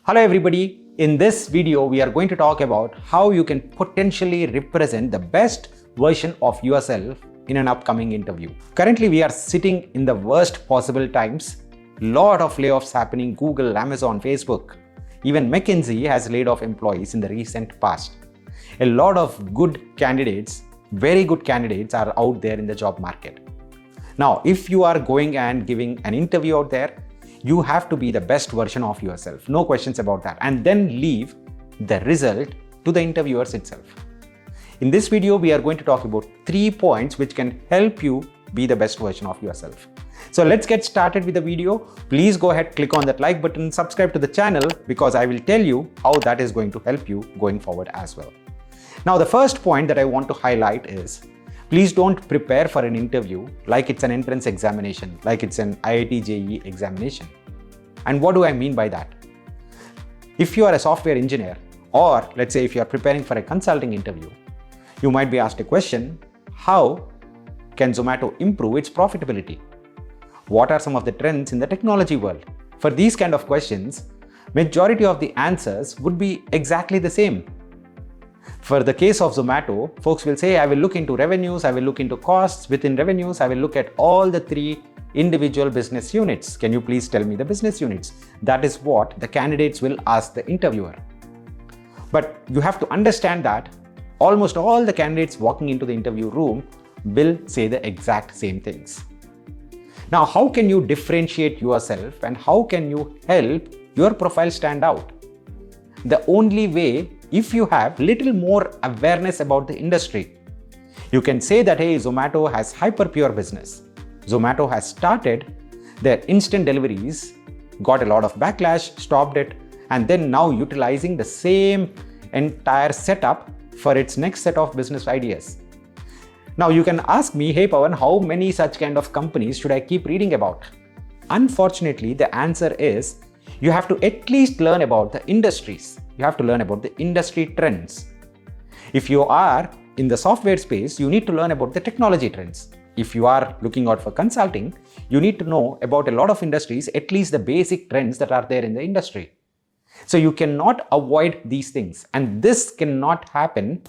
Hello everybody, in this video we are going to talk about how you can potentially represent the best version of yourself in an upcoming interview. Currently we are sitting in the worst possible times. Lot of layoffs happening, Google, Amazon, Facebook. Even McKinsey has laid off employees in the recent past. A lot of good candidates, very good candidates are out there in the job market. Now, if you are going and giving an interview out there, you have to be the best version of yourself, no questions about that, and then leave the result to the interviewers itself. In this video, we are going to talk about 3 points which can help you be the best version of yourself. So let's get started with the video. Please go ahead, click on that like button, subscribe to the channel because I will tell you how that is going to help you going forward as well. Now, the first point that I want to highlight is please don't prepare for an interview like it's an entrance examination, like it's an IIT JEE examination. And what do I mean by that? If you are a software engineer, or let's say if you are preparing for a consulting interview, you might be asked a question, how can Zomato improve its profitability? What are some of the trends in the technology world? For these kind of questions, majority of the answers would be exactly the same. For the case of Zomato, folks will say, I will look into revenues, I will look into costs within revenues, I will look at all the 3 individual business units. Can you please tell me the business units? That is what the candidates will ask the interviewer. But you have to understand that almost all the candidates walking into the interview room will say the exact same things. Now, how can you differentiate yourself and how can you help your profile stand out? The only way, if you have little more awareness about the industry, you can say that, hey, Zomato has hyper pure business. Zomato has started their instant deliveries, got a lot of backlash, stopped it, and then now utilizing the same entire setup for its next set of business ideas. Now you can ask me, hey Pavan, how many such kind of companies should I keep reading about? Unfortunately, the answer is you have to at least learn about the industries. You have to learn about the industry trends. If you are in the software space, you need to learn about the technology trends. If you are looking out for consulting, you need to know about a lot of industries, at least the basic trends that are there in the industry. So you cannot avoid these things. And this cannot happen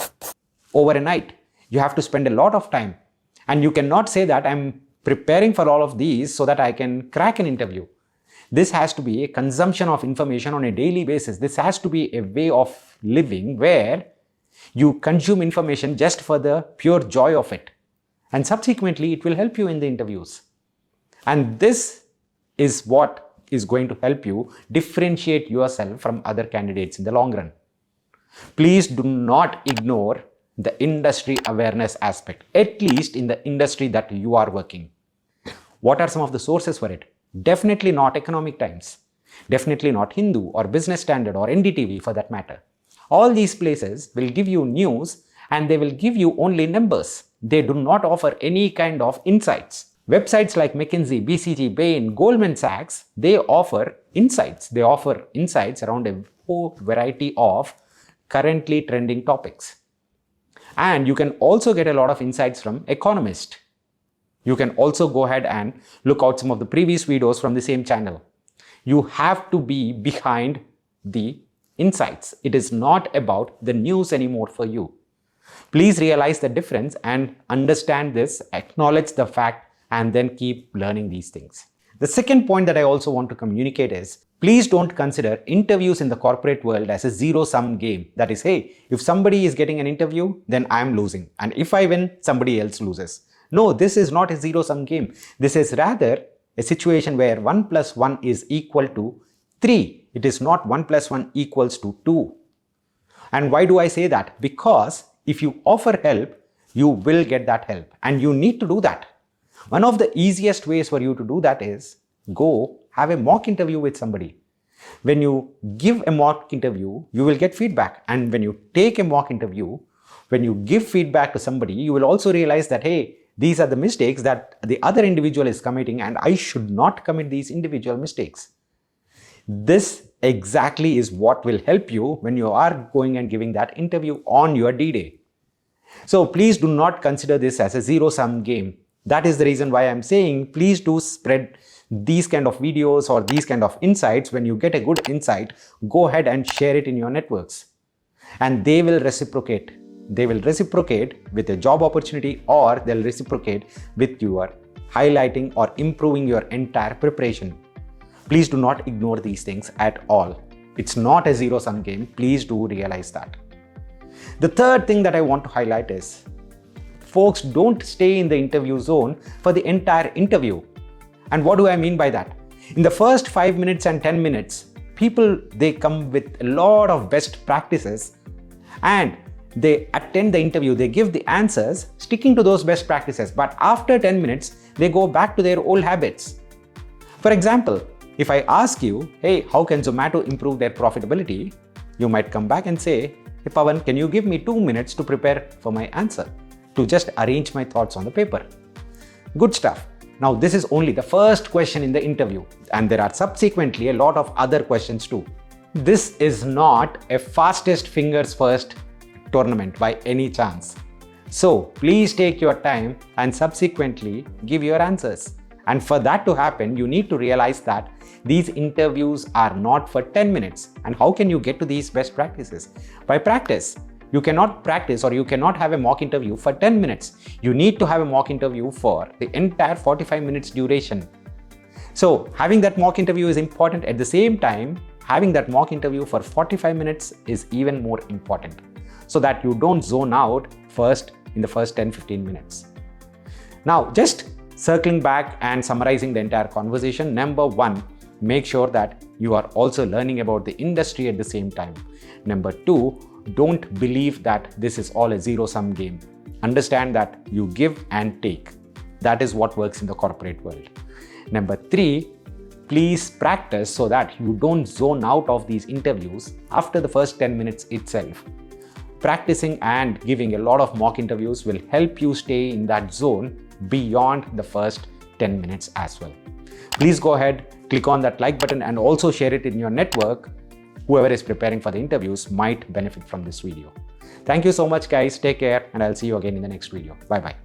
overnight. You have to spend a lot of time. And you cannot say that I'm preparing for all of these so that I can crack an interview. This has to be a consumption of information on a daily basis. This has to be a way of living where you consume information just for the pure joy of it. And subsequently, it will help you in the interviews. And this is what is going to help you differentiate yourself from other candidates in the long run. Please do not ignore the industry awareness aspect, at least in the industry that you are working. What are some of the sources for it? Definitely not Economic Times, definitely not Hindu or Business Standard or NDTV for that matter. All these places will give you news and they will give you only numbers. They do not offer any kind of insights. Websites like McKinsey, BCG, Bain, Goldman Sachs, they offer insights. They offer insights around a whole variety of currently trending topics. And you can also get a lot of insights from Economist. You can also go ahead and look out some of the previous videos from the same channel. You have to be behind the insights. It is not about the news anymore for you. Please realize the difference and understand this, acknowledge the fact, and then keep learning these things. The second point that I also want to communicate is, please don't consider interviews in the corporate world as a zero-sum game. That is, hey, if somebody is getting an interview, then I'm losing. And if I win, somebody else loses. No, this is not a zero-sum game. This is rather a situation where 1 plus 1 is equal to 3. It is not 1 plus 1 equals to 2. And why do I say that? Because if you offer help, you will get that help. And you need to do that. One of the easiest ways for you to do that is go have a mock interview with somebody. When you give a mock interview, you will get feedback. And when you take a mock interview, when you give feedback to somebody, you will also realize that, hey, these are the mistakes that the other individual is committing and I should not commit these individual mistakes. This exactly is what will help you when you are going and giving that interview on your D-Day. So please do not consider this as a zero-sum game. That is the reason why I'm saying please do spread these kind of videos or these kind of insights, when you get a good insight, go ahead and share it in your networks. And they will reciprocate. They will reciprocate with a job opportunity, or they'll reciprocate with your highlighting or improving your entire preparation. Please do not ignore these things at all. It's not a zero-sum game. Please do realize that. The third thing that I want to highlight is, folks don't stay in the interview zone for the entire interview. And what do I mean by that? In the first 5 minutes and 10 minutes, people, they come with a lot of best practices and they attend the interview, they give the answers sticking to those best practices. But after 10 minutes, they go back to their old habits. For example, if I ask you, hey, how can Zomato improve their profitability? You might come back and say, hey Pavan, can you give me 2 minutes to prepare for my answer, to just arrange my thoughts on the paper? Good stuff. Now, this is only the first question in the interview, and there are subsequently a lot of other questions too. This is not a fastest fingers first tournament by any chance. So please take your time and subsequently give your answers. And for that to happen, you need to realize that these interviews are not for 10 minutes. And how can you get to these best practices? By practice. You cannot practice, or you cannot have a mock interview for 10 minutes. You need to have a mock interview for the entire 45 minutes duration. So having that mock interview is important. At the same time, having that mock interview for 45 minutes is even more important, so that you don't zone out first in the first 10-15 minutes. Now, just circling back and summarizing the entire conversation, number one, make sure that you are also learning about the industry at the same time. Number two, don't believe that this is all a zero-sum game. Understand that you give and take. That is what works in the corporate world. Number three, please practice so that you don't zone out of these interviews after the first 10 minutes itself. Practicing and giving a lot of mock interviews will help you stay in that zone beyond the first 10 minutes as well. Please go ahead, click on that like button and also share it in your network. Whoever is preparing for the interviews might benefit from this video. Thank you so much, guys. Take care, and I'll see you again in the next video. Bye-bye.